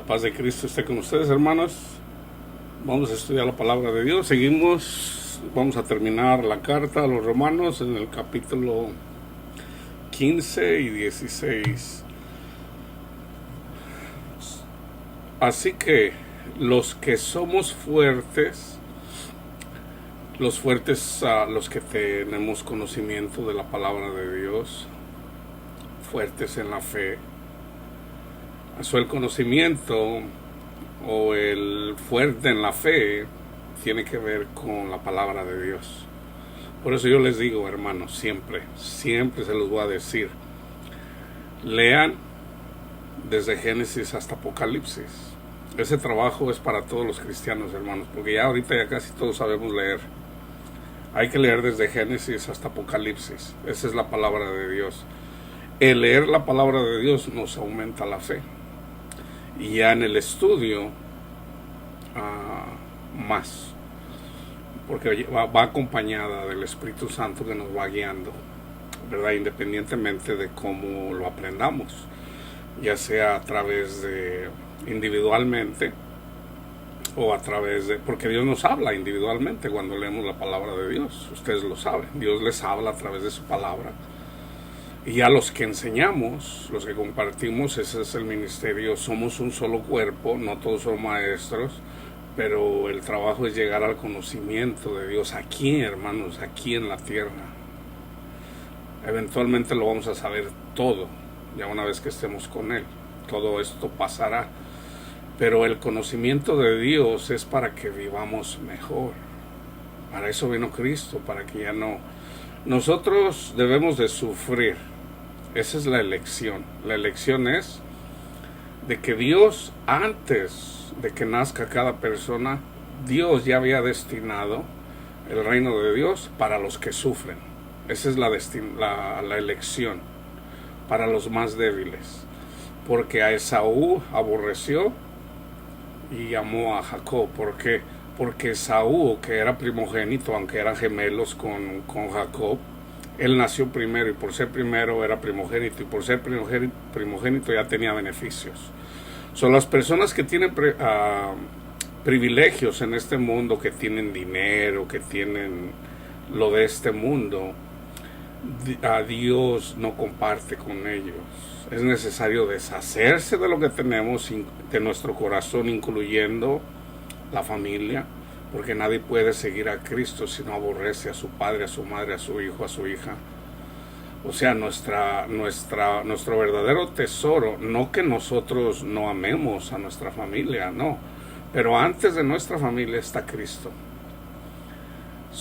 La paz de Cristo esté con ustedes, hermanos. Vamos a estudiar la palabra de Dios. Seguimos, vamos a terminar la carta a los romanos en el capítulo 15 y 16. Así que los que somos fuertes, los que tenemos conocimiento de la palabra de Dios, fuertes en la fe, el conocimiento o el fuerte en la fe tiene que ver con la palabra de Dios. Por eso yo les digo, hermanos, siempre se los voy a decir, lean desde Génesis hasta Apocalipsis. Ese trabajo es para todos los cristianos, hermanos, porque ya ahorita ya casi todos sabemos leer. Hay que leer desde Génesis hasta Apocalipsis. Esa es la palabra de Dios. El leer la palabra de Dios nos aumenta la fe. Y ya en el estudio más, porque va acompañada del Espíritu Santo que nos va guiando, ¿verdad? Independientemente de cómo lo aprendamos, ya sea a través de individualmente o a través de, porque Dios nos habla individualmente cuando leemos la palabra de Dios. Ustedes lo saben, Dios les habla a través de su palabra. Y a los que enseñamos, los que compartimos, ese es el ministerio. Somos un solo cuerpo, no todos son maestros, pero el trabajo es llegar al conocimiento de Dios aquí, hermanos, aquí en la tierra. Eventualmente lo vamos a saber todo, ya una vez que estemos con Él. Todo esto pasará, pero el conocimiento de Dios es para que vivamos mejor. Para eso vino Cristo, para que ya no... Nosotros debemos de sufrir. Esa es la elección. La elección es de que Dios, antes de que nazca cada persona, Dios ya había destinado el reino de Dios para los que sufren. Esa es la elección para los más débiles. Porque a Esaú aborreció y amó a Jacob. ¿Por qué? Porque Esaú, que era primogénito, aunque eran gemelos con Jacob, él nació primero y por ser primero era primogénito, y por ser primogénito ya tenía beneficios. Son las personas que tienen privilegios en este mundo, que tienen dinero, que tienen lo de este mundo, a Dios no comparte con ellos. Es necesario deshacerse de lo que tenemos, de nuestro corazón, incluyendo la familia, porque nadie puede seguir a Cristo si no aborrece a su padre, a su madre, a su hijo, a su hija. O sea, nuestro verdadero tesoro, no que nosotros no amemos a nuestra familia, no, pero antes de nuestra familia está Cristo.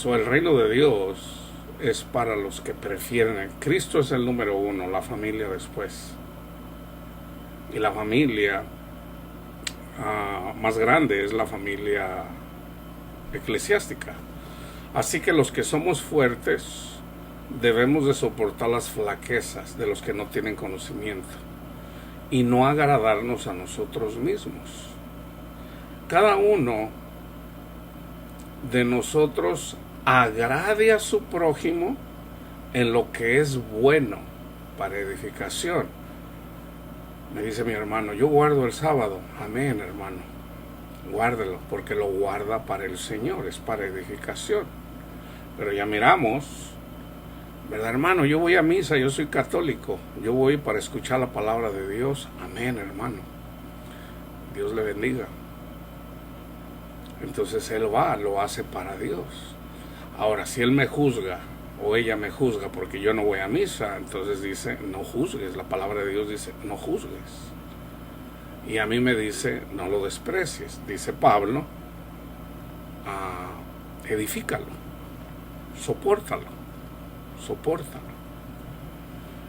El reino de Dios es para los que prefieren. Cristo es el número uno, la familia después. Y la familia más grande es la familia eclesiástica. Así que los que somos fuertes debemos de soportar las flaquezas de los que no tienen conocimiento y no agradarnos a nosotros mismos. Cada uno de nosotros agrade a su prójimo en lo que es bueno para edificación. Me dice mi hermano, yo guardo el sábado. Amén, hermano. Guárdelo, porque lo guarda para el Señor, es para edificación. Pero ya miramos, ¿verdad, hermano? Yo voy a misa, yo soy católico, yo voy para escuchar la palabra de Dios. Amén, hermano. Dios le bendiga. Entonces él lo hace para Dios. Ahora, si él me juzga o ella me juzga porque yo no voy a misa, entonces dice, no juzgues. La palabra de Dios dice, no juzgues. Y a mí me dice, no lo desprecies. Dice Pablo, edifícalo, sopórtalo.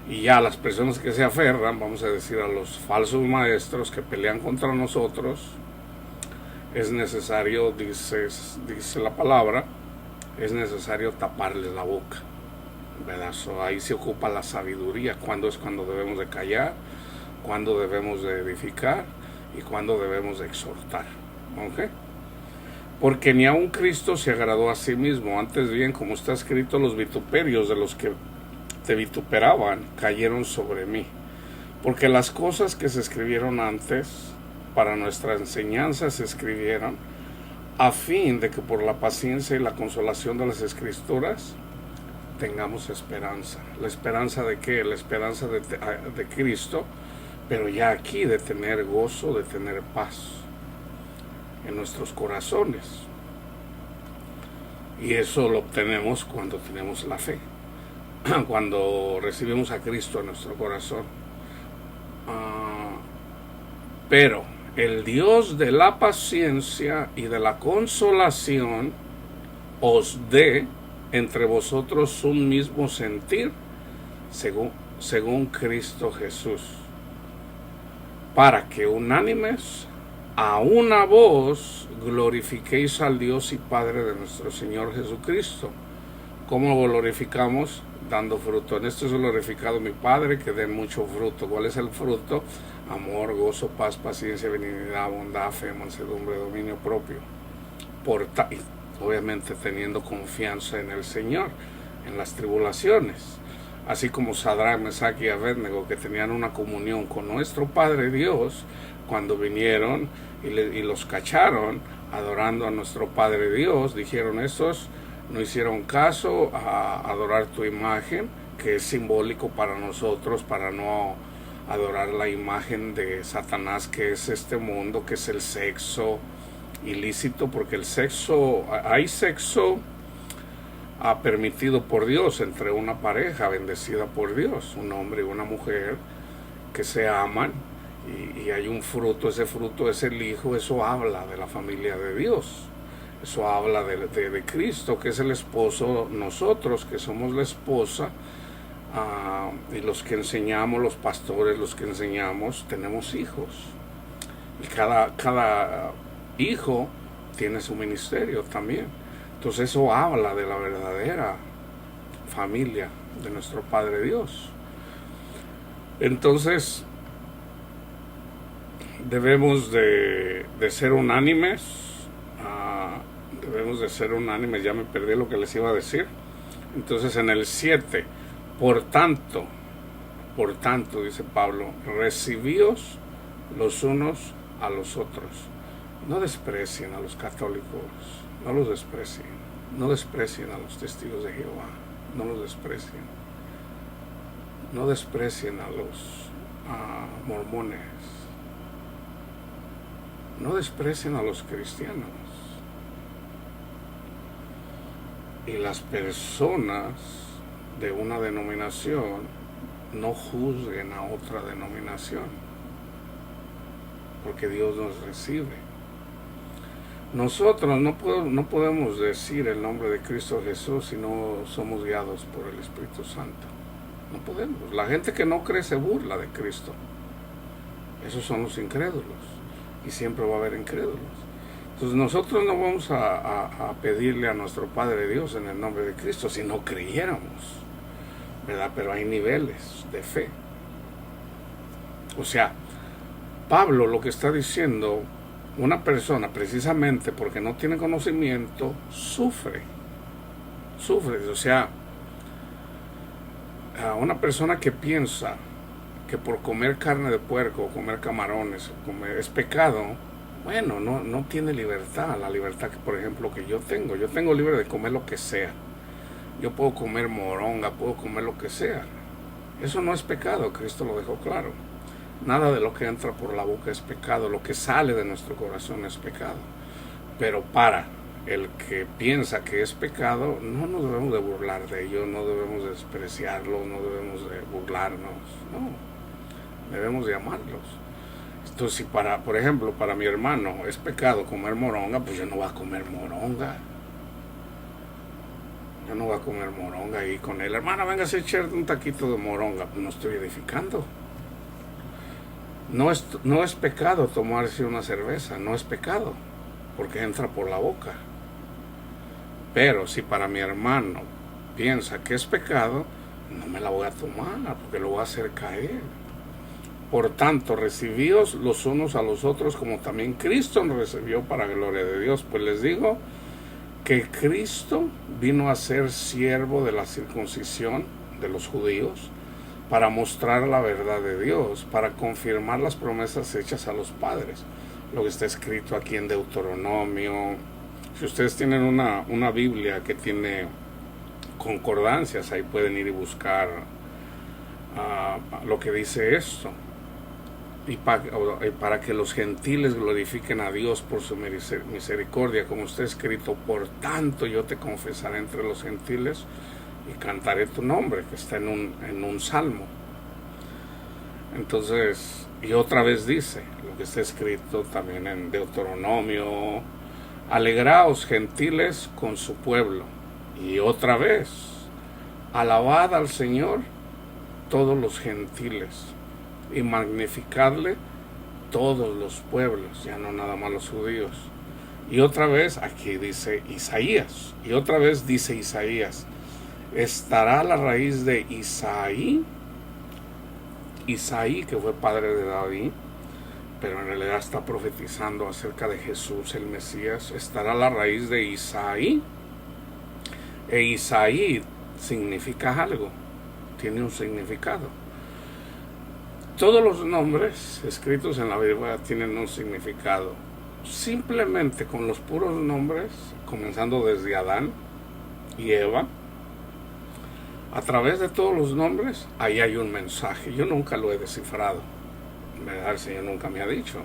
Y ya las personas que se aferran, vamos a decir, a los falsos maestros que pelean contra nosotros, es necesario, dice la palabra, es necesario taparles la boca, ¿verdad? Ahí se ocupa la sabiduría. Cuando debemos de callar, cuando debemos de edificar y cuando debemos de exhortar. ¿Ok? Porque ni aun Cristo se agradó a sí mismo. Antes bien, como está escrito, los vituperios de los que te vituperaban cayeron sobre mí. Porque las cosas que se escribieron antes para nuestra enseñanza se escribieron, a fin de que por la paciencia y la consolación de las Escrituras tengamos esperanza. ¿La esperanza de qué? La esperanza de Cristo, pero ya aquí de tener gozo, de tener paz en nuestros corazones. Y eso lo obtenemos cuando tenemos la fe, cuando recibimos a Cristo en nuestro corazón. Pero el Dios de la paciencia y de la consolación os dé entre vosotros un mismo sentir según Cristo Jesús, para que unánimes a una voz glorifiquéis al Dios y Padre de nuestro Señor Jesucristo. ¿Cómo lo glorificamos? Dando fruto. En esto es glorificado mi Padre, que den mucho fruto. ¿Cuál es el fruto? Amor, gozo, paz, paciencia, benignidad, bondad, fe, mansedumbre, dominio propio. Obviamente teniendo confianza en el Señor, en las tribulaciones. Así como Sadrach, Mesach y Abednego, que tenían una comunión con nuestro Padre Dios, cuando vinieron y los cacharon adorando a nuestro Padre Dios, dijeron: estos no hicieron caso a adorar tu imagen, que es simbólico para nosotros, para no adorar la imagen de Satanás, que es este mundo, que es el sexo ilícito, porque hay sexo permitido por Dios entre una pareja bendecida por Dios, un hombre y una mujer que se aman, y hay un fruto. Ese fruto es el Hijo. Eso habla de la familia de Dios, eso habla de Cristo, que es el esposo, nosotros que somos la esposa, y los que enseñamos, los pastores, los que enseñamos, tenemos hijos, y cada hijo tiene su ministerio también. Entonces eso habla de la verdadera familia de nuestro Padre Dios. Entonces debemos de ser unánimes, ya me perdí lo que les iba a decir. Entonces en el 7, por tanto, dice Pablo, recibíos los unos a los otros. No desprecien a los católicos, no los desprecien, no desprecien a los testigos de Jehová, no los desprecien, no desprecien a los mormones, no desprecien a los cristianos. Y las personas de una denominación no juzguen a otra denominación, porque Dios nos recibe. Nosotros no podemos decir el nombre de Cristo Jesús si no somos guiados por el Espíritu Santo. No podemos. La gente que no cree se burla de Cristo. Esos son los incrédulos, y siempre va a haber incrédulos. Entonces nosotros no vamos a pedirle a nuestro Padre Dios en el nombre de Cristo si no creyéramos, ¿verdad? Pero hay niveles de fe. O sea, Pablo lo que está diciendo, una persona precisamente porque no tiene conocimiento sufre. O sea, una persona que piensa que por comer carne de puerco, comer camarones, es pecado, bueno, no tiene libertad. La libertad que, por ejemplo, que yo tengo libre de comer lo que sea. Yo puedo comer moronga, puedo comer lo que sea. Eso no es pecado, Cristo lo dejó claro. Nada de lo que entra por la boca es pecado, lo que sale de nuestro corazón es pecado. Pero para el que piensa que es pecado, no nos debemos de burlar de ello, no debemos de despreciarlo, no debemos de burlarnos, no, debemos de amarlos. Entonces, si por ejemplo, para mi hermano es pecado comer moronga, pues yo no voy a comer moronga. Yo no voy a comer moronga y con él, hermano, venga a echar un taquito de moronga, pues no estoy edificando. No es pecado tomarse una cerveza, no es pecado, porque entra por la boca. Pero si para mi hermano piensa que es pecado, no me la voy a tomar, porque lo voy a hacer caer. Por tanto, recibíos los unos a los otros, como también Cristo nos recibió para gloria de Dios. Pues les digo que Cristo vino a ser siervo de la circuncisión de los judíos, para mostrar la verdad de Dios, para confirmar las promesas hechas a los padres. lo que está escrito aquí en Deuteronomio. Si ustedes tienen una Biblia que tiene concordancias, ahí pueden ir y buscar lo que dice esto. Y para que los gentiles glorifiquen a Dios por su misericordia, como está escrito, por tanto yo te confesaré entre los gentiles y cantaré tu nombre, que está en un salmo. Entonces, y otra vez dice lo que está escrito también en Deuteronomio: alegraos gentiles con su pueblo. Y otra vez: alabad al Señor todos los gentiles y magnificadle todos los pueblos, ya no nada más los judíos. Y otra vez aquí dice Isaías, y otra vez dice Isaías: estará la raíz de Isaí, que fue padre de David, pero en realidad está profetizando acerca de Jesús el Mesías. Estará la raíz de Isaí, e Isaí significa algo, tiene un significado. Todos los nombres escritos en la Biblia tienen un significado. Simplemente con los puros nombres, comenzando desde Adán y Eva, a través de todos los nombres, ahí hay un mensaje. Yo nunca lo he descifrado, ¿verdad? El Señor nunca me ha dicho,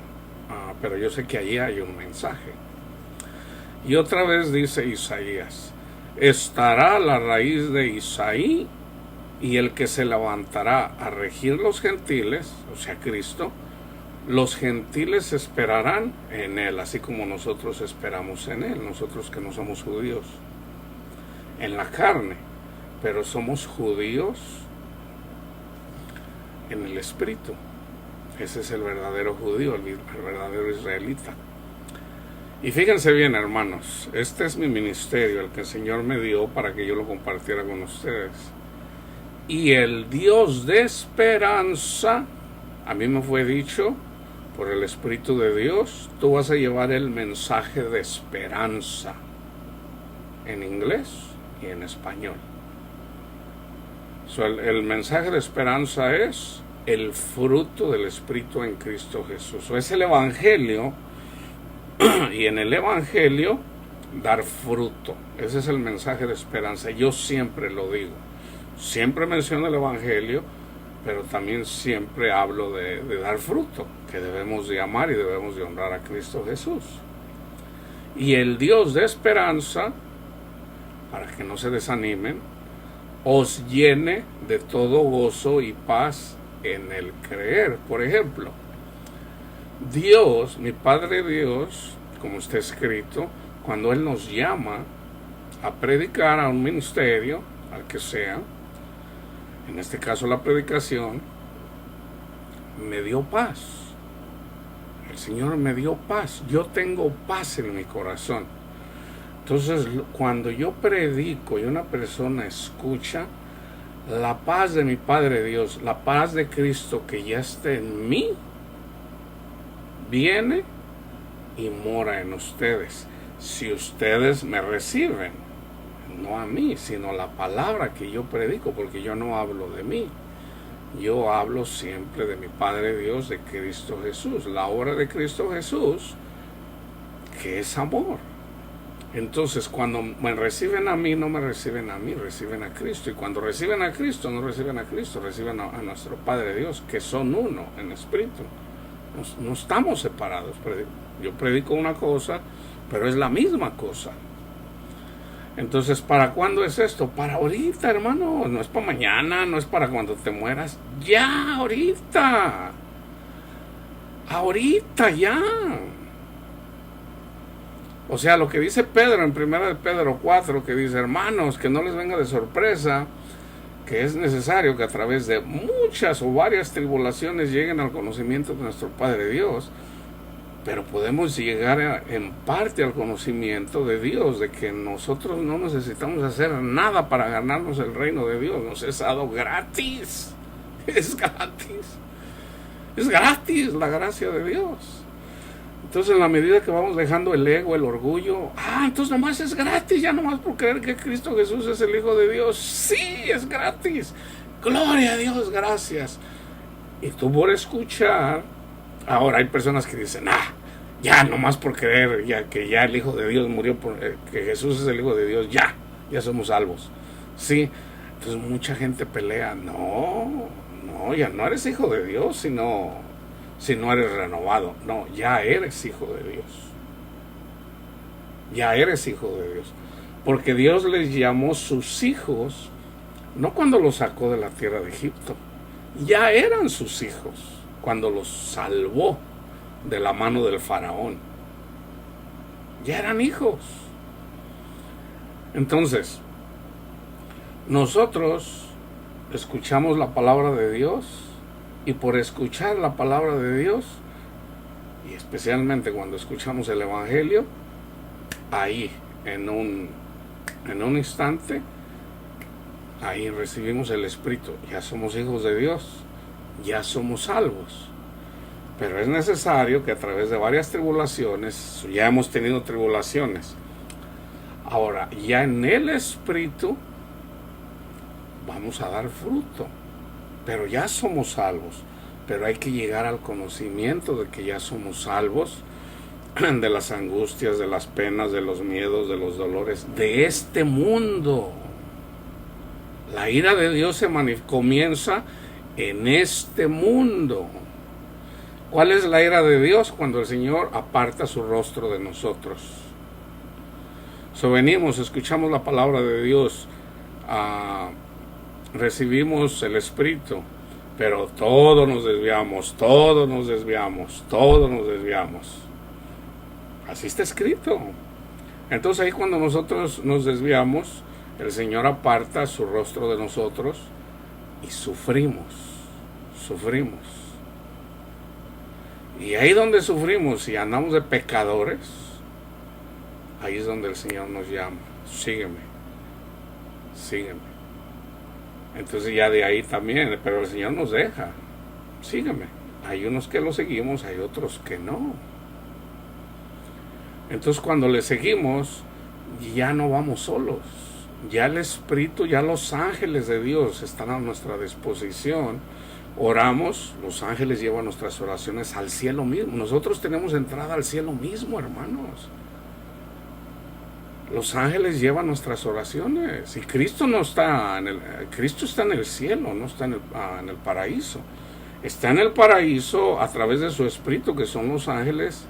pero yo sé que allí hay un mensaje. Y otra vez dice Isaías: estará la raíz de Isaí, y el que se levantará a regir los gentiles, o sea, Cristo. Los gentiles esperarán en él, así como nosotros esperamos en él, nosotros que no somos judíos en la carne, pero somos judíos en el espíritu. Ese es el verdadero judío, el verdadero israelita. Y fíjense bien, hermanos, este es mi ministerio, el que el Señor me dio para que yo lo compartiera con ustedes. Y el Dios de esperanza, a mí me fue dicho por el Espíritu de Dios, tú vas a llevar el mensaje de esperanza en inglés y en español. El mensaje de esperanza es el fruto del Espíritu en Cristo Jesús. Es el Evangelio, y en el Evangelio dar fruto. Ese es el mensaje de esperanza. Yo siempre lo digo. Siempre menciono el Evangelio, pero también siempre hablo de dar fruto, que debemos de amar y debemos de honrar a Cristo Jesús. Y el Dios de esperanza, para que no se desanimen, os llene de todo gozo y paz en el creer. Por ejemplo, Dios, mi Padre Dios, como está escrito, cuando Él nos llama a predicar a un ministerio, al que sea, en este caso la predicación, me dio paz. El Señor me dio paz. Yo tengo paz en mi corazón. Entonces, cuando yo predico y una persona escucha, la paz de mi Padre Dios, la paz de Cristo que ya está en mí, viene y mora en ustedes. Si ustedes me reciben, no a mí, sino la palabra que yo predico, porque yo no hablo de mí. Yo hablo siempre de mi Padre Dios, de Cristo Jesús, la obra de Cristo Jesús, que es amor. Entonces, cuando me reciben a mí, no me reciben a mí, reciben a Cristo. Y cuando reciben a Cristo, no reciben a Cristo, reciben a nuestro Padre Dios, que son uno en espíritu. No estamos separados. Yo predico una cosa, pero es la misma cosa. Entonces, ¿para cuándo es esto? Para ahorita, hermano. No es para mañana, no es para cuando te mueras. Ya, ahorita. Ahorita, ya. O sea, lo que dice Pedro en 1 Pedro 4, que dice: hermanos, que no les venga de sorpresa, que es necesario que a través de muchas o varias tribulaciones lleguen al conocimiento de nuestro Padre Dios. Pero podemos llegar en parte al conocimiento de Dios, de que nosotros no necesitamos hacer nada para ganarnos el reino de Dios. Nos es dado gratis. Es gratis. Es gratis la gracia de Dios. Entonces, en la medida que vamos dejando el ego, el orgullo, entonces nomás es gratis, ya nomás por creer que Cristo Jesús es el Hijo de Dios. Sí, es gratis. Gloria a Dios, gracias. Y tú por escuchar. Ahora hay personas que dicen: Ya, nomás por creer ya que ya el Hijo de Dios murió, que Jesús es el Hijo de Dios, ya somos salvos. Sí, entonces mucha gente pelea. No, no, ya no eres hijo de Dios si no eres renovado. No, ya eres hijo de Dios. Ya eres hijo de Dios. Porque Dios les llamó sus hijos, no cuando los sacó de la tierra de Egipto. Ya eran sus hijos cuando los salvó de la mano del faraón. Ya eran hijos. Entonces, nosotros escuchamos la palabra de Dios, y por escuchar la palabra de Dios, y especialmente cuando escuchamos el Evangelio, ahí en un instante, ahí recibimos el Espíritu. Ya somos hijos de Dios, ya somos salvos. Pero es necesario que a través de varias tribulaciones, ya hemos tenido tribulaciones, ahora ya en el Espíritu vamos a dar fruto. Pero ya somos salvos. Pero hay que llegar al conocimiento de que ya somos salvos de las angustias, de las penas, de los miedos, de los dolores de este mundo. La ira de Dios comienza en este mundo. ¿Cuál es la ira de Dios? Cuando el Señor aparta su rostro de nosotros. Venimos, escuchamos la palabra de Dios, recibimos el Espíritu, pero todos nos desviamos. Así está escrito. Entonces ahí cuando nosotros nos desviamos, el Señor aparta su rostro de nosotros y sufrimos. Y ahí donde sufrimos y andamos de pecadores, ahí es donde el Señor nos llama. Sígueme. Entonces ya de ahí también, pero el Señor nos deja. Sígueme. Hay unos que lo seguimos, hay otros que no. Entonces cuando le seguimos, ya no vamos solos. Ya el Espíritu, ya los ángeles de Dios están a nuestra disposición. Oramos, los ángeles llevan nuestras oraciones al cielo mismo. Nosotros tenemos entrada al cielo mismo, hermanos. Los ángeles llevan nuestras oraciones. Y Cristo no está Cristo está en el cielo, no está en el paraíso. Está en el paraíso a través de su Espíritu, que son los ángeles,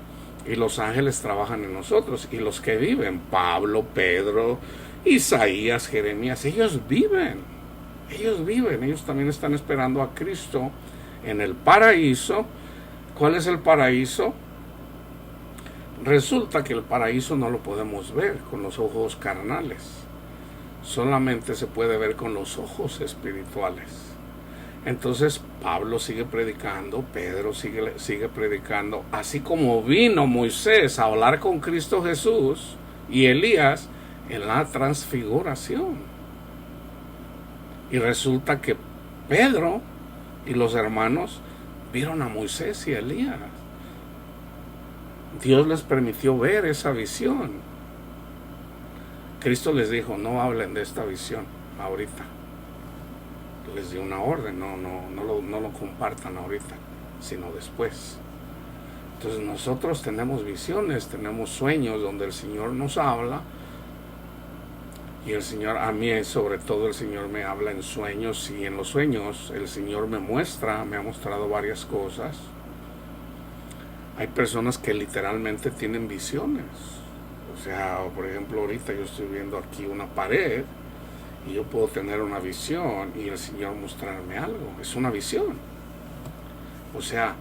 y los ángeles trabajan en nosotros. Y los que viven, Pablo, Pedro, Isaías, Jeremías, ellos también están esperando a Cristo en el paraíso. ¿Cuál es el paraíso? Resulta que el paraíso no lo podemos ver con los ojos carnales, solamente se puede ver con los ojos espirituales. Entonces Pablo sigue predicando, Pedro sigue predicando, así como vino Moisés a hablar con Cristo Jesús y Elías en la transfiguración. Y resulta que Pedro y los hermanos vieron a Moisés y a Elías. Dios les permitió ver esa visión. Cristo les dijo, no hablen de esta visión ahorita. Les dio una orden, no lo compartan ahorita, sino después. Entonces nosotros tenemos visiones, tenemos sueños donde el Señor nos habla. Y el Señor, a mí sobre todo el Señor me habla en sueños, y en los sueños el Señor me ha mostrado varias cosas. Hay personas que literalmente tienen visiones. O sea, por ejemplo, ahorita yo estoy viendo aquí una pared y yo puedo tener una visión y el Señor mostrarme algo. Es una visión. O sea,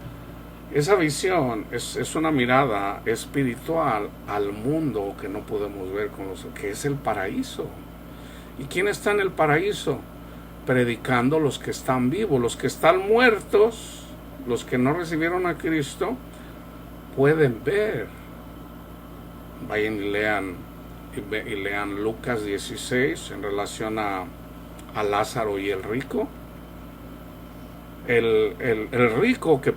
esa visión es una mirada espiritual al mundo que no podemos ver que es el paraíso. ¿Y quién está en el paraíso? Predicando los que están vivos. Los que están muertos, los que no recibieron a Cristo, pueden ver. Vayan y lean Lucas 16 en relación a Lázaro y el rico. El rico que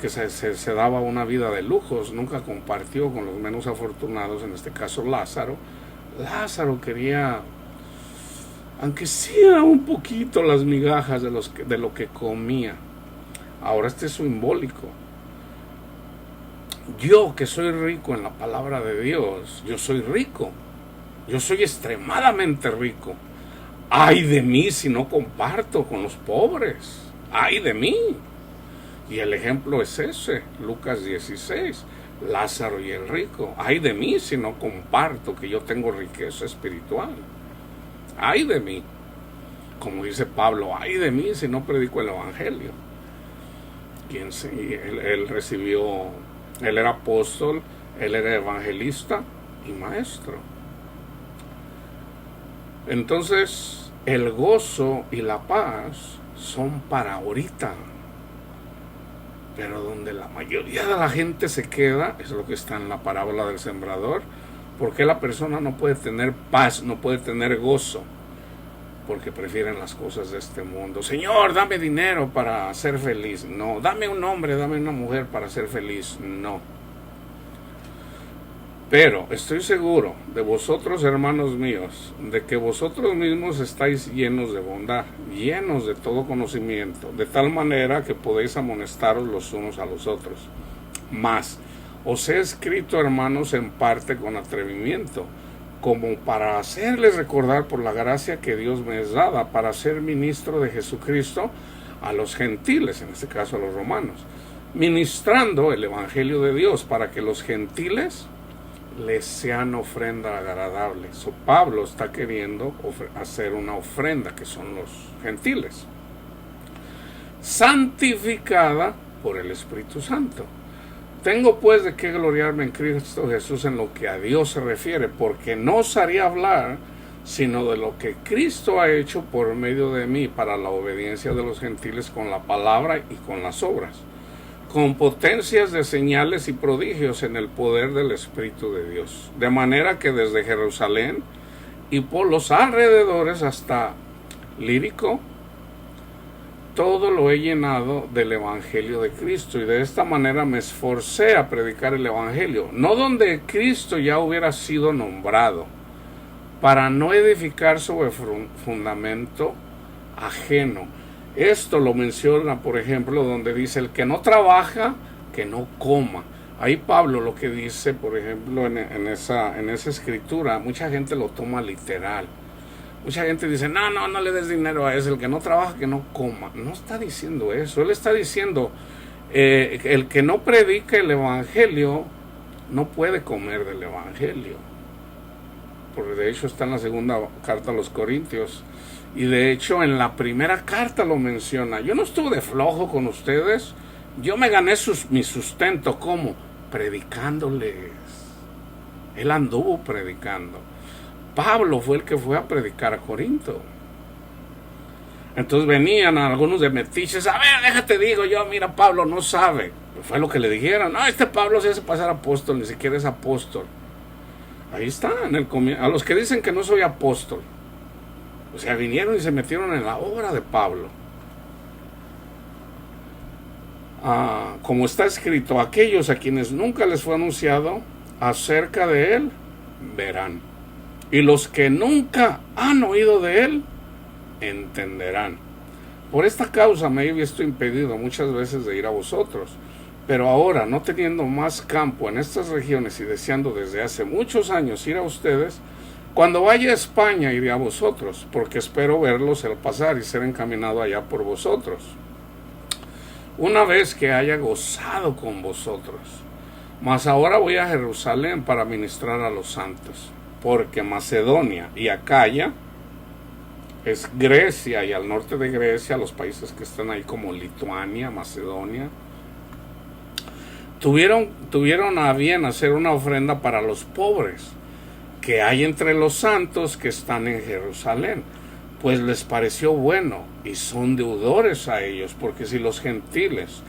se daba una vida de lujos, nunca compartió con los menos afortunados, en este caso Lázaro. Lázaro quería, aunque sea un poquito, las migajas de lo que comía. Ahora este es simbólico. Yo que soy rico en la palabra de Dios, yo soy rico, yo soy extremadamente rico. Ay de mí si no comparto con los pobres, ay de mí. Y el ejemplo es ese, Lucas 16, Lázaro y el rico. Ay de mí si no comparto que yo tengo riqueza espiritual. Ay de mí. Como dice Pablo, ay de mí si no predico el evangelio. Él recibió, él era apóstol, él era evangelista y maestro. Entonces, el gozo y la paz son para ahorita. Pero donde la mayoría de la gente se queda, es lo que está en la parábola del sembrador. ¿Por qué la persona no puede tener paz, no puede tener gozo? Porque prefieren las cosas de este mundo. Señor, dame dinero para ser feliz. No. Dame un hombre, dame una mujer para ser feliz. No. Pero estoy seguro de vosotros, hermanos míos, de que vosotros mismos estáis llenos de bondad, llenos de todo conocimiento, de tal manera que podéis amonestaros los unos a los otros. Mas, os he escrito, hermanos, en parte con atrevimiento, como para hacerles recordar por la gracia que Dios me es dada, para ser ministro de Jesucristo a los gentiles, en este caso a los romanos, ministrando el evangelio de Dios para que los gentiles les sean ofrenda agradable. Pablo está queriendo hacer una ofrenda, que son los gentiles, santificada por el Espíritu Santo. Tengo pues de qué gloriarme en Cristo Jesús en lo que a Dios se refiere, porque no osaría hablar sino de lo que Cristo ha hecho por medio de mí para la obediencia de los gentiles con la palabra y con las obras, con potencias de señales y prodigios en el poder del Espíritu de Dios, de manera que desde Jerusalén y por los alrededores hasta Lírico, todo lo he llenado del Evangelio de Cristo, y de esta manera me esforcé a predicar el Evangelio, no donde Cristo ya hubiera sido nombrado, para no edificar sobre fundamento ajeno. Esto lo menciona, por ejemplo, donde dice, el que no trabaja, que no coma. Ahí Pablo lo que dice, por ejemplo, en esa escritura, mucha gente lo toma literal. Mucha gente dice, no le des dinero a ese, el que no trabaja, que no coma. No está diciendo eso. Él está diciendo, el que no predica el evangelio no puede comer del evangelio. Porque de hecho está en la segunda carta a los Corintios. Y de hecho en la primera carta lo menciona. Yo no estuve de flojo con ustedes. Yo me gané mi sustento. ¿Cómo? Predicándoles. Él anduvo predicando. Pablo fue el que fue a predicar a Corinto. Entonces venían algunos de metiches. A ver, déjate digo yo, mira, Pablo no sabe. Fue lo que le dijeron. No, este Pablo se hace pasar apóstol, ni siquiera es apóstol. Ahí está, a los que dicen que no soy apóstol. O sea, vinieron y se metieron en la obra de Pablo. Como está escrito, aquellos a quienes nunca les fue anunciado acerca de él, verán. Y los que nunca han oído de él, entenderán. Por esta causa me he visto impedido muchas veces de ir a vosotros. Pero ahora, no teniendo más campo en estas regiones y deseando desde hace muchos años ir a ustedes, cuando vaya a España iré a vosotros, porque espero verlos al pasar y ser encaminado allá por vosotros, una vez que haya gozado con vosotros. Mas ahora voy a Jerusalén para ministrar a los santos, porque Macedonia y Acaya es Grecia, y al norte de Grecia, los países que están ahí como Lituania, Macedonia, tuvieron a bien hacer una ofrenda para los pobres que hay entre los santos que están en Jerusalén, pues les pareció bueno y son deudores a ellos, porque si los gentiles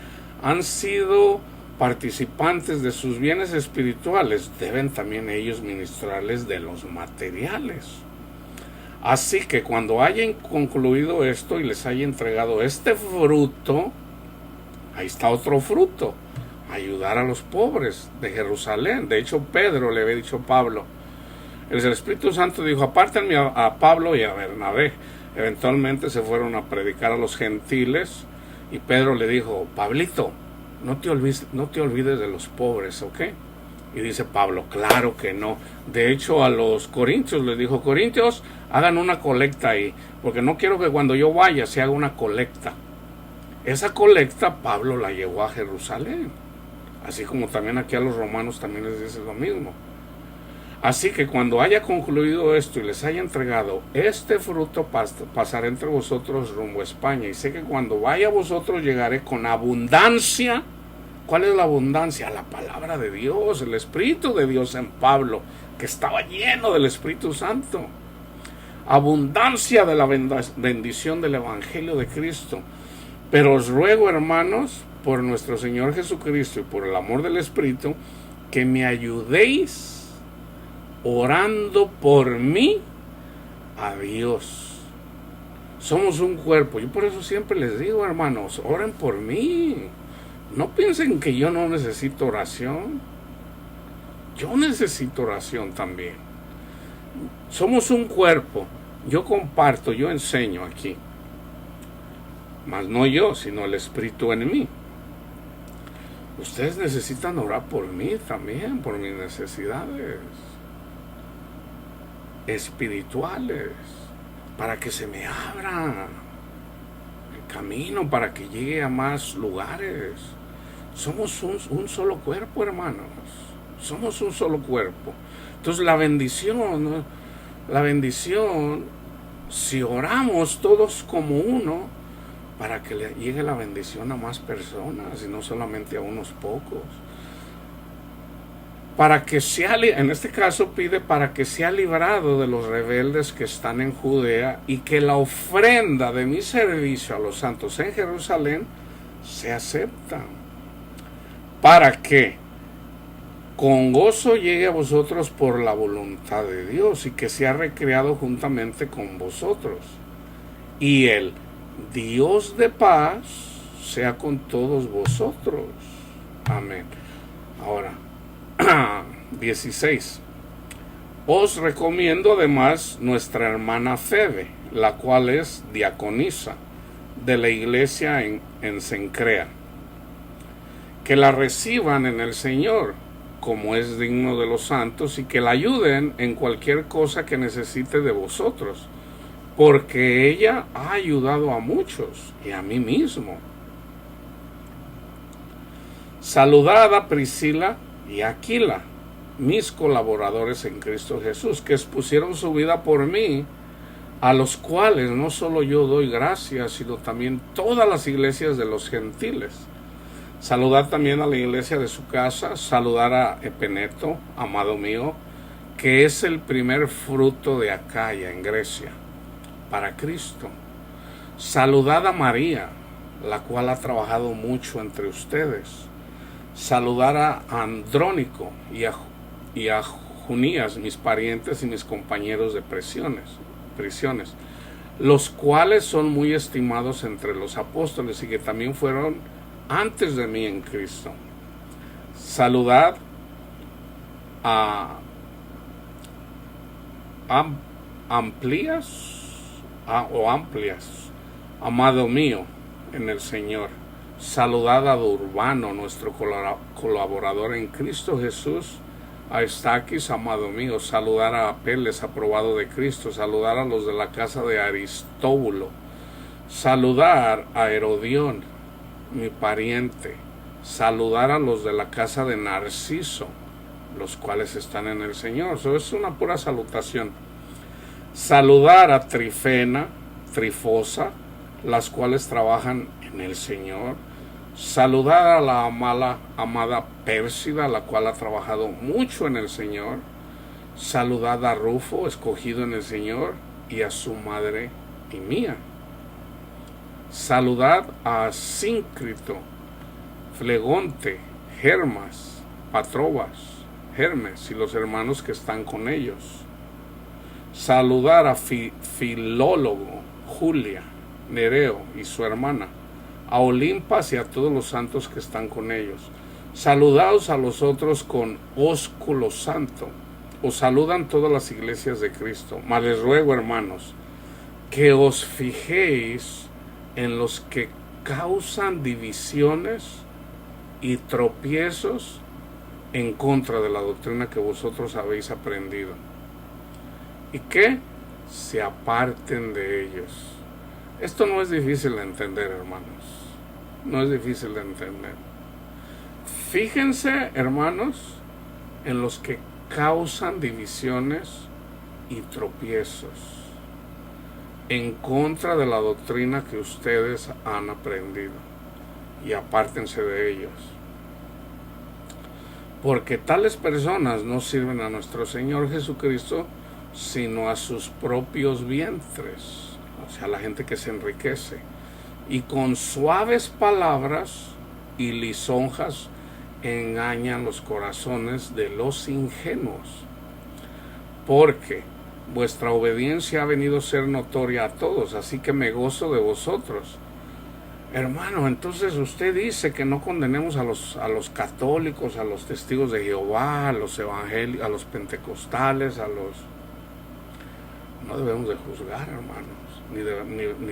han sido participantes de sus bienes espirituales, deben también ellos ministrarles de los materiales. Así que cuando hayan concluido esto y les haya entregado este fruto, ahí está otro fruto, ayudar a los pobres de Jerusalén. De hecho, Pedro le había dicho a Pablo, el Espíritu Santo dijo, apártenme a Pablo y a Bernabé. Eventualmente se fueron a predicar a los gentiles y Pedro le dijo, Pablito, no te olvides de los pobres, ¿ok? Y dice Pablo, claro que no. De hecho, a los corintios les dijo, Corintios, hagan una colecta ahí, porque no quiero que cuando yo vaya se haga una colecta. Esa colecta Pablo la llevó a Jerusalén, así como también aquí a los romanos también les dice lo mismo. Así que cuando haya concluido esto y les haya entregado este fruto, pasaré entre vosotros rumbo a España. Y sé que cuando vaya a vosotros llegaré con abundancia. ¿Cuál es la abundancia? La palabra de Dios, el Espíritu de Dios en Pablo, que estaba lleno del Espíritu Santo. Abundancia de la bendición del Evangelio de Cristo. Pero os ruego, hermanos, por nuestro Señor Jesucristo y por el amor del Espíritu, que me ayudéis orando por mí a Dios. Somos un cuerpo. Yo por eso siempre les digo, hermanos, oren por mí. No piensen que yo no necesito oración. Yo necesito oración también. Somos un cuerpo. Yo comparto, yo enseño aquí. Mas no yo, sino el Espíritu en mí. Ustedes necesitan orar por mí también, por mis necesidades espirituales, para que se me abra el camino, para que llegue a más lugares. Somos un solo cuerpo, hermanos. Somos un solo cuerpo. Entonces la bendición, si oramos todos como uno, para que le llegue la bendición a más personas y no solamente a unos pocos. Para que sea, en este caso pide para que sea librado de los rebeldes que están en Judea y que la ofrenda de mi servicio a los santos en Jerusalén se acepta. Para que con gozo llegue a vosotros por la voluntad de Dios y que sea recreado juntamente con vosotros. Y el Dios de paz sea con todos vosotros. Amén. Ahora, 16. Os recomiendo además nuestra hermana Febe, la cual es diaconisa de la iglesia en Cencrea, que la reciban en el Señor como es digno de los santos y que la ayuden en cualquier cosa que necesite de vosotros, porque ella ha ayudado a muchos y a mí mismo. Saludad a Priscila y Aquila, mis colaboradores en Cristo Jesús, que expusieron su vida por mí, a los cuales no solo yo doy gracias, sino también todas las iglesias de los gentiles. Saludad también a la iglesia de su casa, saludar a Epeneto, amado mío, que es el primer fruto de Acaya en Grecia, para Cristo. Saludad a María, la cual ha trabajado mucho entre ustedes. Saludar a Andrónico y a Junías, mis parientes y mis compañeros de prisiones, los cuales son muy estimados entre los apóstoles y que también fueron antes de mí en Cristo. Saludad a Amplias, amado mío en el Señor. Saludad a Urbano, nuestro colaborador en Cristo Jesús, a Estaquis, amado mío. Saludar a Apeles, aprobado de Cristo. Saludar a los de la casa de Aristóbulo. Saludar a Herodión, mi pariente. Saludar a los de la casa de Narciso, los cuales están en el Señor. Eso es una pura salutación. Saludar a Trifena, Trifosa, las cuales trabajan en el Señor. Saludar a la amada Pérsida, la cual ha trabajado mucho en el Señor. Saludad a Rufo, escogido en el Señor, y a su madre y mía. Saludad a Síncrito, Flegonte, Hermas, Patrobas, Hermes y los hermanos que están con ellos. Saludar a Filólogo, Julia, Nereo y su hermana, a Olimpas y a todos los santos que están con ellos. Saludaos a los otros con ósculo santo. Os saludan todas las iglesias de Cristo. Mas les ruego, hermanos, que os fijéis en los que causan divisiones y tropiezos en contra de la doctrina que vosotros habéis aprendido, y que se aparten de ellos. Esto no es difícil de entender, hermanos. No es difícil de entender. Fíjense, hermanos, en los que causan divisiones y tropiezos en contra de la doctrina que ustedes han aprendido, y apártense de ellos, porque tales personas no sirven a nuestro Señor Jesucristo, sino a sus propios vientres, o sea, la gente que se enriquece, y con suaves palabras y lisonjas engañan los corazones de los ingenuos, porque vuestra obediencia ha venido a ser notoria a todos, así que me gozo de vosotros. Hermano, entonces usted dice que no condenemos a los católicos, a los testigos de Jehová, a los evangélicos, a los pentecostales, no debemos de juzgar, hermanos, ni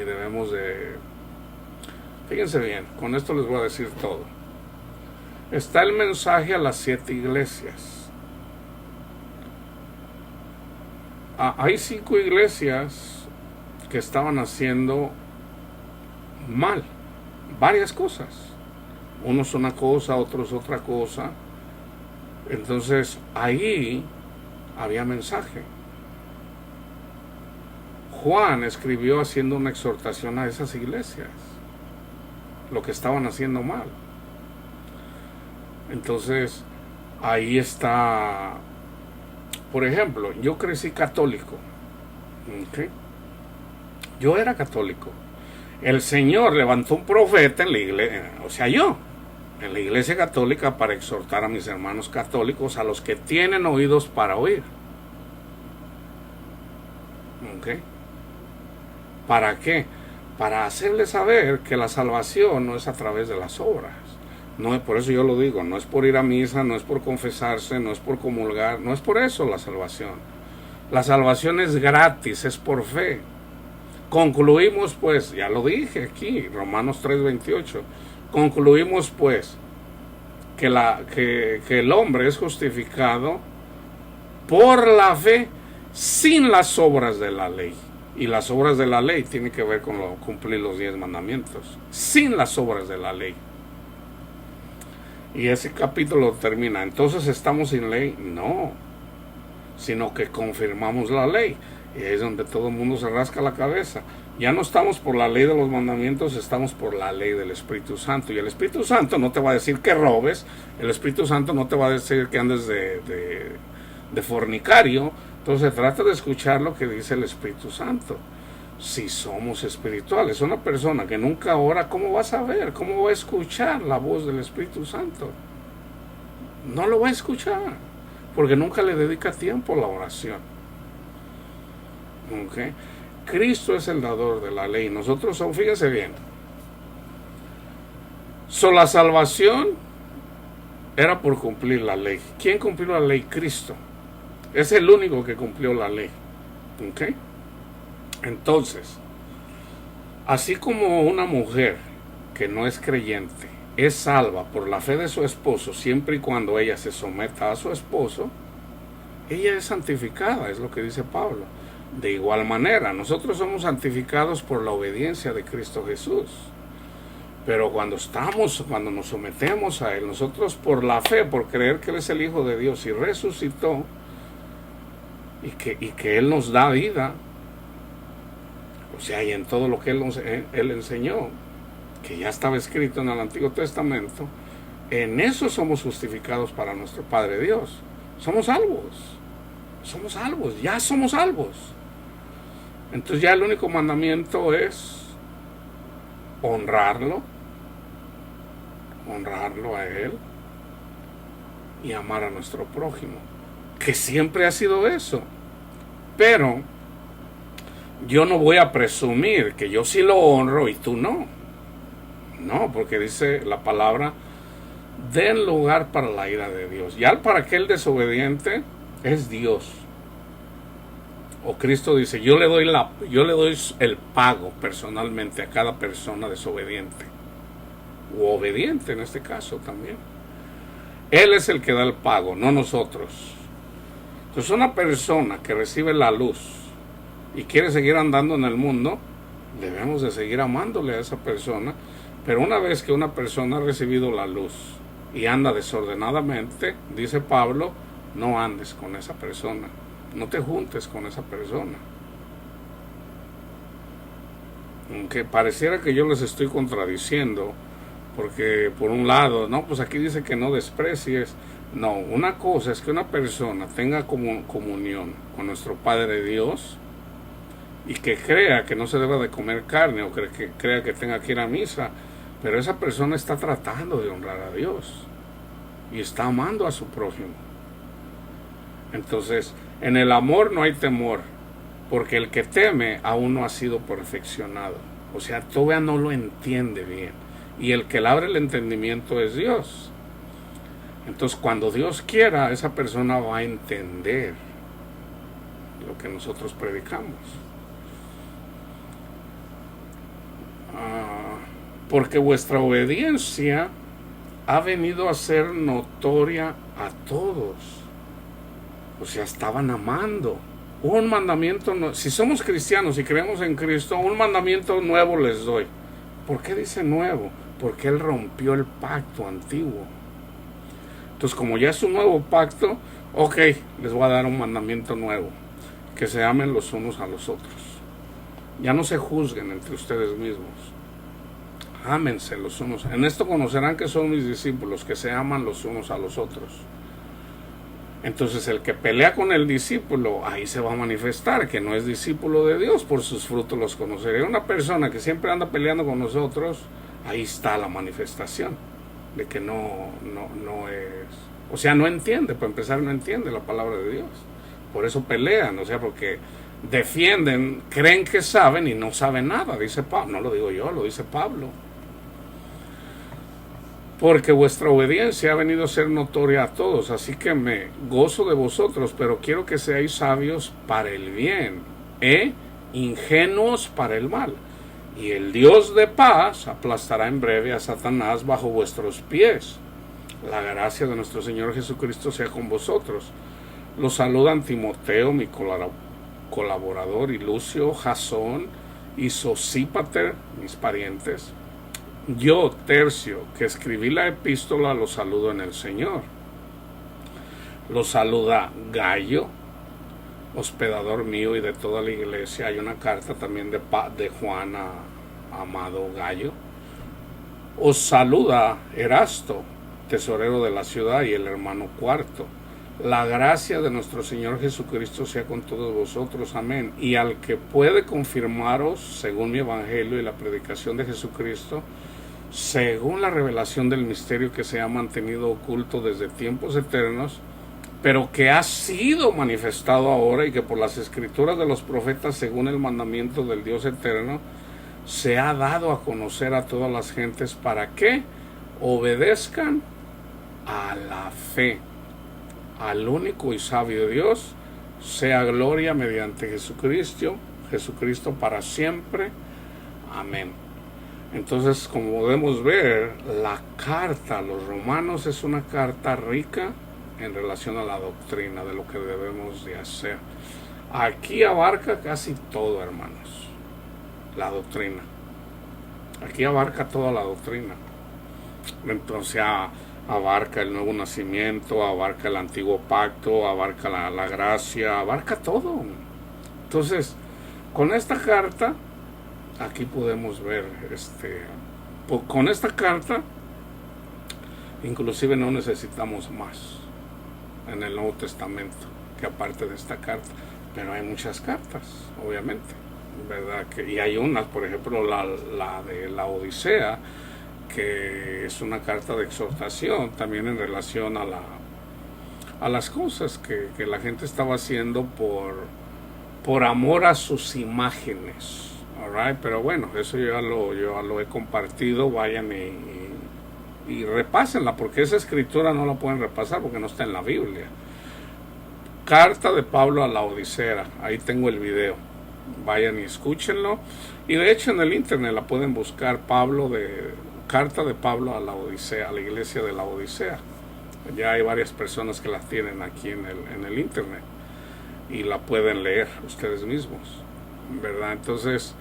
debemos de... Fíjense bien, con esto les voy a decir todo. Está el mensaje a las 7 iglesias. Hay 5 iglesias que estaban haciendo mal varias cosas. Unos una cosa, otros otra cosa. Entonces ahí había mensaje. Juan escribió haciendo una exhortación a esas iglesias, lo que estaban haciendo mal. Entonces ahí está. Por ejemplo, yo crecí católico, ¿okay? Yo era católico. El Señor levantó un profeta en la iglesia, o sea, yo, en la iglesia católica, para exhortar a mis hermanos católicos, a los que tienen oídos para oír. ¿Okay? ¿Para qué? Para hacerles saber que la salvación no es a través de las obras. No es, por eso yo lo digo, no es por ir a misa, no es por confesarse, no es por comulgar, no es por eso la salvación. La salvación es gratis, es por fe. Concluimos pues, ya lo dije aquí, Romanos 3:28, concluimos pues que el hombre es justificado por la fe sin las obras de la ley. Y las obras de la ley tienen que ver con cumplir los 10 mandamientos, sin las obras de la ley. Y ese capítulo termina, entonces estamos sin ley, no, sino que confirmamos la ley. Y ahí es donde todo el mundo se rasca la cabeza. Ya no estamos por la ley de los mandamientos, estamos por la ley del Espíritu Santo. Y el Espíritu Santo no te va a decir que robes, el Espíritu Santo no te va a decir que andes de fornicario. Entonces trata de escuchar lo que dice el Espíritu Santo. Si somos espirituales, una persona que nunca ora, ¿cómo va a saber? ¿Cómo va a escuchar la voz del Espíritu Santo? No lo va a escuchar, porque nunca le dedica tiempo a la oración. ¿Okay? Cristo es el dador de la ley. Nosotros somos, fíjense bien. La salvación era por cumplir la ley. ¿Quién cumplió la ley? Cristo. Es el único que cumplió la ley. ¿Okay? Entonces, así como una mujer que no es creyente es salva por la fe de su esposo siempre y cuando ella se someta a su esposo, ella es santificada, es lo que dice Pablo. De igual manera, nosotros somos santificados por la obediencia de Cristo Jesús. Pero cuando nos sometemos a Él, nosotros por la fe, por creer que Él es el Hijo de Dios y resucitó, y que Él nos da vida, o sea, y en todo lo que Él enseñó, que ya estaba escrito en el Antiguo Testamento, en eso somos justificados para nuestro Padre Dios. Somos salvos, ya somos salvos. Entonces ya el único mandamiento es honrarlo a Él y amar a nuestro prójimo, que siempre ha sido eso. Pero yo no voy a presumir que yo sí lo honro y tú no. No, porque dice la palabra, den lugar para la ira de Dios. Ya para aquel desobediente es Dios. O Cristo dice, yo le doy el pago personalmente a cada persona desobediente. u obediente en este caso también. Él es el que da el pago, no nosotros. Entonces una persona que recibe la luz y quiere seguir andando en el mundo, debemos de seguir amándole a esa persona. Pero una vez que una persona ha recibido la luz y anda desordenadamente, dice Pablo, no andes con esa persona, no te juntes con esa persona. Aunque pareciera que yo les estoy contradiciendo, porque por un lado, no, pues aquí dice que no desprecies. No, una cosa es que una persona tenga comunión con nuestro Padre Dios y que crea que no se debe de comer carne o que crea que tenga que ir a misa, pero esa persona está tratando de honrar a Dios y está amando a su prójimo. Entonces, en el amor no hay temor, porque el que teme aún no ha sido perfeccionado. O sea, todavía no lo entiende bien. Y el que le abre el entendimiento es Dios. Entonces, cuando Dios quiera, esa persona va a entender lo que nosotros predicamos. Porque vuestra obediencia ha venido a ser notoria a todos. O sea, estaban amando. Un mandamiento, si somos cristianos y creemos en Cristo, un mandamiento nuevo les doy. ¿Por qué dice nuevo? Porque Él rompió el pacto antiguo. Entonces, como ya es un nuevo pacto, ok, les voy a dar un mandamiento nuevo. Que se amen los unos a los otros. Ya no se juzguen entre ustedes mismos. Ámense los unos. En esto conocerán que son mis discípulos, que se aman los unos a los otros. Entonces el que pelea con el discípulo, ahí se va a manifestar que no es discípulo de Dios, por sus frutos los conoceré. Una persona que siempre anda peleando con nosotros, ahí está la manifestación de que no es, o sea, no entiende, para empezar no entiende la palabra de Dios. Por eso pelean, o sea, porque defienden, creen que saben y no saben nada, dice Pablo. No lo digo yo, lo dice Pablo. Porque vuestra obediencia ha venido a ser notoria a todos, así que me gozo de vosotros, pero quiero que seáis sabios para el bien, ingenuos para el mal. Y el Dios de paz aplastará en breve a Satanás bajo vuestros pies. La gracia de nuestro Señor Jesucristo sea con vosotros. Los saludan Timoteo, mi colaborador, y Lucio, Jasón y Sosípater, mis parientes. Yo, Tercio, que escribí la epístola, los saludo en el Señor. Los saluda Gallo, hospedador mío y de toda la iglesia. Hay una carta también de Juan a amado Gallo. Os saluda Erasto, tesorero de la ciudad, y el hermano Cuarto. La gracia de nuestro Señor Jesucristo sea con todos vosotros. Amén. Y al que puede confirmaros, según mi evangelio y la predicación de Jesucristo, según la revelación del misterio que se ha mantenido oculto desde tiempos eternos, pero que ha sido manifestado ahora y que por las escrituras de los profetas, según el mandamiento del Dios eterno, se ha dado a conocer a todas las gentes para que obedezcan a la fe, al único y sabio Dios, sea gloria mediante Jesucristo para siempre. Amén. Entonces, como podemos ver, la carta a los romanos es una carta rica en relación a la doctrina de lo que debemos de hacer. Aquí abarca casi todo, hermanos, la doctrina. Aquí abarca toda la doctrina. Entonces abarca el nuevo nacimiento, abarca el antiguo pacto, abarca la gracia, abarca todo. Entonces, con esta carta, aquí podemos ver, con esta carta, inclusive no necesitamos más en el Nuevo Testamento que aparte de esta carta, pero hay muchas cartas, obviamente, ¿verdad? Y hay unas, por ejemplo, la de la Odisea, que es una carta de exhortación también en relación a las cosas que la gente estaba haciendo por amor a sus imágenes. Alright, pero bueno, eso yo ya lo he compartido. Vayan y repásenla, porque esa escritura no la pueden repasar porque no está en la Biblia. Carta de Pablo a la Odisea, ahí tengo el video, vayan y escúchenlo. Y de hecho en el internet la pueden buscar, carta de Pablo a la Odisea, a la iglesia de la Odisea. Ya hay varias personas que la tienen aquí en el internet y la pueden leer ustedes mismos, ¿verdad? Entonces,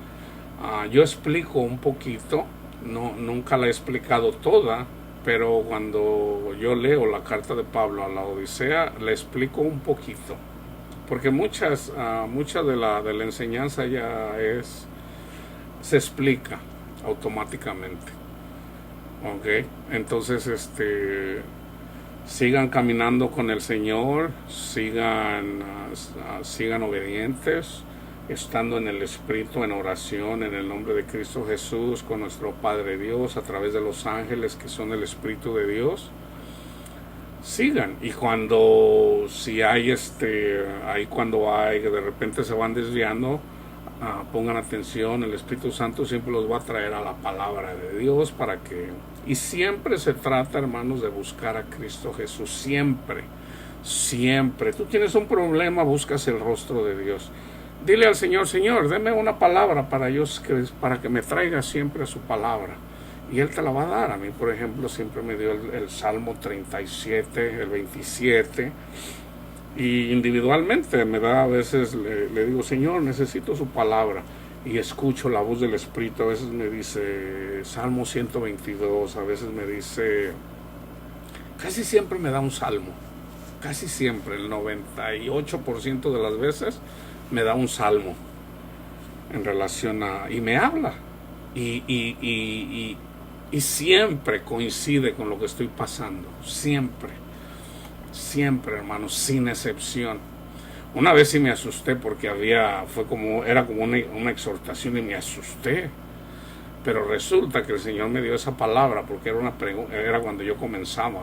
yo explico un poquito, nunca la he explicado toda, pero cuando yo leo la carta de Pablo a la Odisea, le explico un poquito, porque mucha de la enseñanza ya se explica automáticamente. Ok, entonces sigan caminando con el Señor, sigan obedientes, estando en el Espíritu, en oración, en el nombre de Cristo Jesús, con nuestro Padre Dios, a través de los ángeles que son el Espíritu de Dios. Sigan, y cuando de repente se van desviando, pongan atención, el Espíritu Santo siempre los va a traer a la palabra de Dios y siempre se trata, hermanos, de buscar a Cristo Jesús, siempre. Tú tienes un problema, buscas el rostro de Dios. Dile al Señor: Señor, deme una palabra para que me traiga siempre a su palabra. Y Él te la va a dar. A mí, por ejemplo, siempre me dio el Salmo 37, el 27. Y individualmente me da, a veces le digo: Señor, necesito su palabra. Y escucho la voz del Espíritu. A veces me dice Salmo 122, a veces me dice... Casi siempre me da un salmo. Casi siempre, el 98% de las veces me da un salmo en relación y me habla. Y siempre coincide con lo que estoy pasando. Siempre, hermanos, sin excepción. Una vez sí me asusté porque era como una exhortación y me asusté. Pero resulta que el Señor me dio esa palabra porque era cuando yo comenzaba.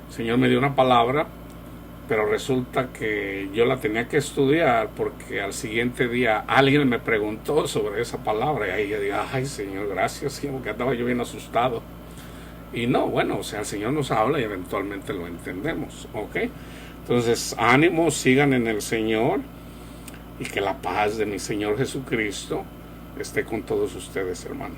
El Señor me dio una palabra, pero resulta que yo la tenía que estudiar porque al siguiente día alguien me preguntó sobre esa palabra y ahí yo digo: ay, Señor, gracias, Señor, porque andaba yo bien asustado. Y no, bueno, o sea, el Señor nos habla y eventualmente lo entendemos, ¿ok? Entonces, ánimo, sigan en el Señor y que la paz de mi Señor Jesucristo esté con todos ustedes, hermanos.